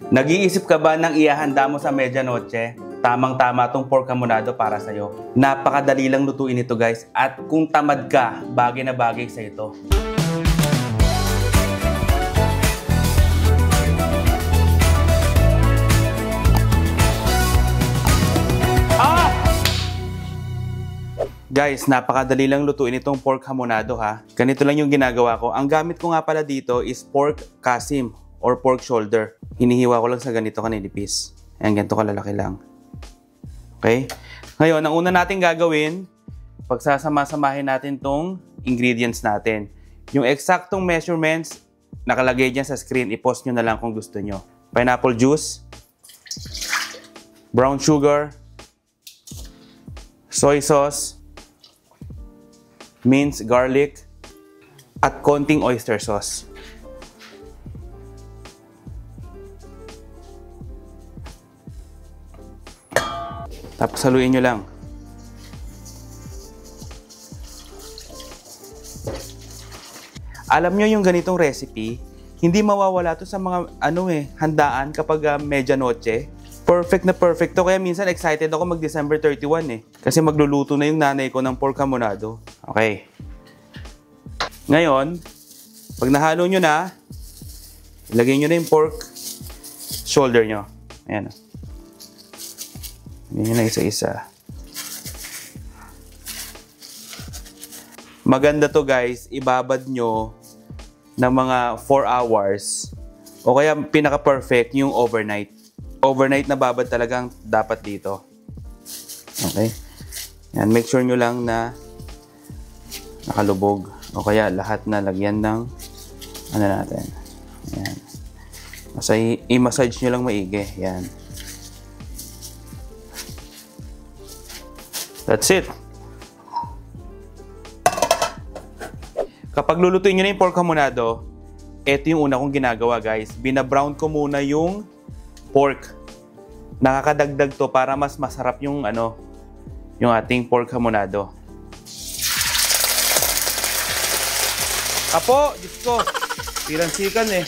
Nag-iisip ka ba ng ihahanda mo sa medianoche? Tamang-tama tong pork hamonado para sa'yo. Napakadali lang lutuin ito guys. At kung tamad ka, bagay na bagay sa ito. Guys, napakadali lang lutuin itong pork hamonado ha. Ganito lang yung ginagawa ko. Ang gamit ko nga pala dito is pork kasim or pork shoulder. Hinihiwa ko lang sa ganito kanilipis. Ayan, ganito kalalaki lang. Okay? Ngayon, ang una natin gagawin, pagsasama-samahin natin tong ingredients natin. Yung eksaktong measurements, nakalagay dyan sa screen. I-post nyo na lang kung gusto nyo. Pineapple juice, brown sugar, soy sauce, minced garlic, at konting oyster sauce. Tapos haluin nyo lang. Alam nyo yung ganitong recipe, hindi mawawala to sa mga handaan kapag medianoche. Perfect na perfect to. Kaya minsan excited ako mag-December 31 eh. Kasi magluluto na yung nanay ko ng pork hamonado. Okay. Ngayon, pag nahalo nyo na, ilagay nyo na yung pork shoulder nyo. Ayan. Ilagay nyo na isa-isa. Maganda to guys, ibabad nyo ng mga 4 hours. O kaya pinaka-perfect yung overnight. Overnight na babad talagang dapat dito. Okay? Yan, make sure nyo lang na nakalubog. O kaya lahat na lagyan ng natin. Yan. Basta i-massage nyo lang maigi. Yan. That's it. Kapag lulutuin nyo na yung pork hamonado, ito yung una kong ginagawa guys. Binabrown ko muna yung pork. Nakakadagdag to para mas masarap yung yung ating pork hamonado. Apo, Diyos ko. Piransikan eh.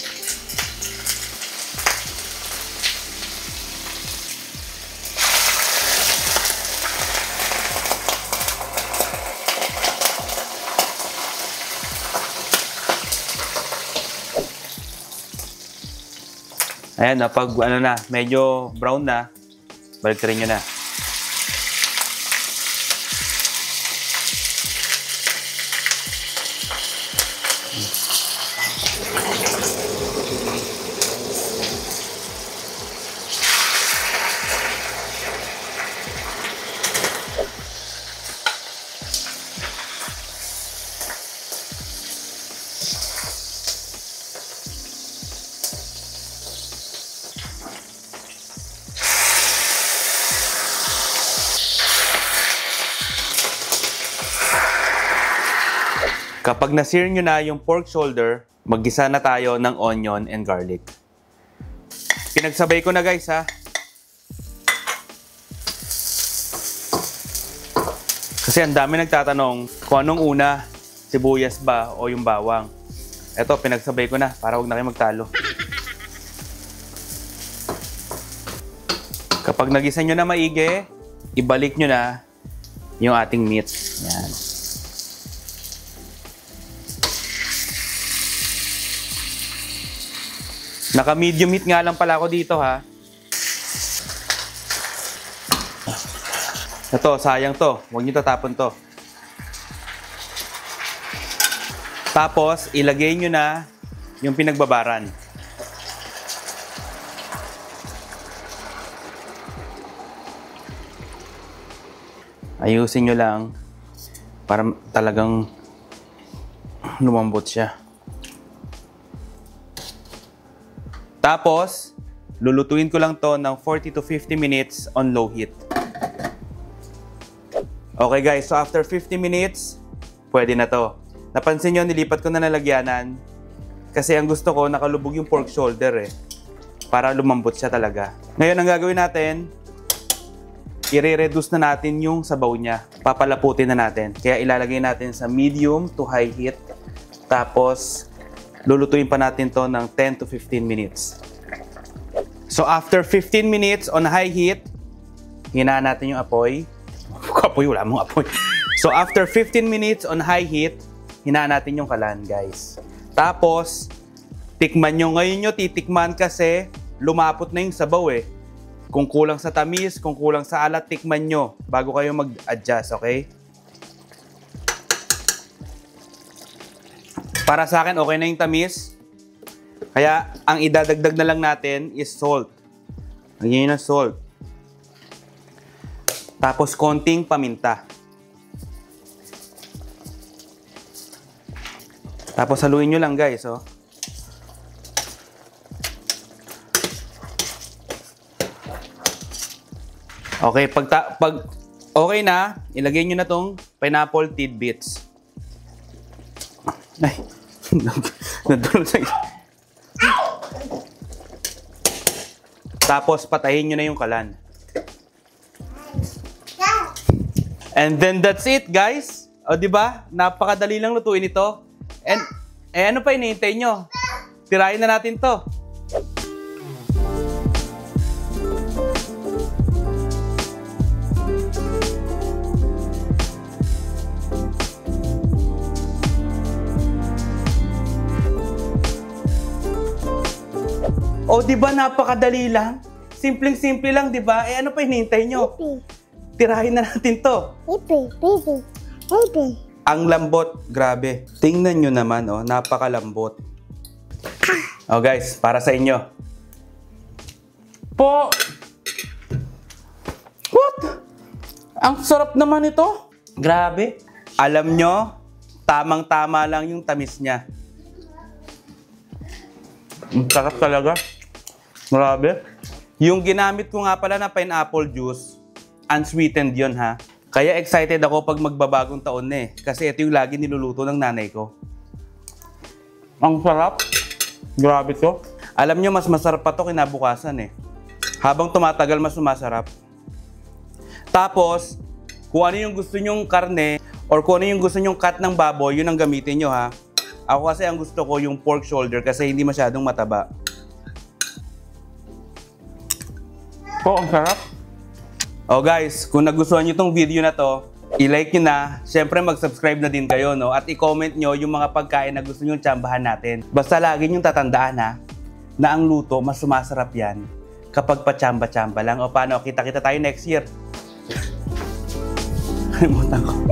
Ayan na, pag medyo brown na, balik rin nyo na. Kapag na-sear nyo na yung pork shoulder, maggisa na tayo ng onion and garlic. Pinagsabay ko na guys ha. Kasi ang dami nagtatanong kung anong una, sibuyas ba o yung bawang. Eto, pinagsabay ko na para huwag na kayo magtalo. Kapag nagisa nyo na maigi, ibalik nyo na yung ating meat. Yan. Naka-medium heat nga lang pala ako dito ha. Ito, sayang to. Huwag nyo tatapon to. Tapos, ilagay nyo na yung pinagbabaran. Ayusin nyo lang para talagang lumambot siya. Tapos, lulutuin ko lang to ng 40 to 50 minutes on low heat. Okay guys, so after 50 minutes, pwede na to. Napansin nyo, nilipat ko na nalagyanan kasi ang gusto ko, nakalubog yung pork shoulder eh. Para lumambot siya talaga. Ngayon, ang gagawin natin, i-reduce na natin yung sabaw niya. Papalaputin na natin. Kaya ilalagay natin sa medium to high heat. Tapos, lulutuin pa natin to ng 10 to 15 minutes. So after 15 minutes on high heat, hinaan natin yung apoy. Apoy, wala mong apoy. So after 15 minutes on high heat, hinaan natin yung kalan, guys. Tapos, tikman nyo. Ngayon nyo titikman kasi lumapot na yung sabaw eh. Kung kulang sa tamis, kung kulang sa alat, tikman nyo bago kayo mag-adjust, okay? Para sa akin, okay na yung tamis. Kaya, ang idadagdag na lang natin is salt. Lagyan nyo ng salt. Tapos, konting paminta. Tapos, haluin nyo lang, guys, oh. Okay, pag okay na, ilagay nyo na tong pineapple tidbits. Ay, nadulog sa isa. Tapos, patayin nyo na yung kalan. And then, that's it, guys. O, diba? Napakadali lang lutuin ito. And, ano pa hinihintay nyo? Tirahin na natin to. O, di ba napakadali lang? Simpleng-simple lang, di ba? Ano pa hinihintay nyo? Tirahin na natin to. Ang lambot, grabe. Tingnan nyo naman, oh, napakalambot. Oh, guys, para sa inyo. Po! What? Ang sarap naman ito. Grabe. Alam nyo, tamang-tama lang yung tamis niya. Ang sarap talaga. Grabe. Yung ginamit ko nga pala na pineapple juice, unsweetened yun ha. Kaya excited ako pag magbabagong taon na eh. Kasi ito yung lagi niluluto ng nanay ko. Ang sarap. Grabe to. Alam nyo, mas masarap pa to kinabukasan eh. Habang tumatagal, mas sumasarap. Tapos, kung ano yung gusto nyong karne, or kung ano yung gusto nyong cut ng baboy, yun ang gamitin nyo ha. Ako kasi ang gusto ko yung pork shoulder kasi hindi masyadong mataba. Po, ang sarap. Oh guys, kung nagustuhan nyo tong video na to, i-like nyo na. Siyempre mag-subscribe na din kayo, no? At i-comment nyo yung mga pagkain na gusto nyo tsambahan natin. Basta lagi nyo tatandaan ha, na ang luto, mas sumasarap yan kapag patsamba-tsamba lang. O paano, kita-kita tayo next year. Kalimutan ko.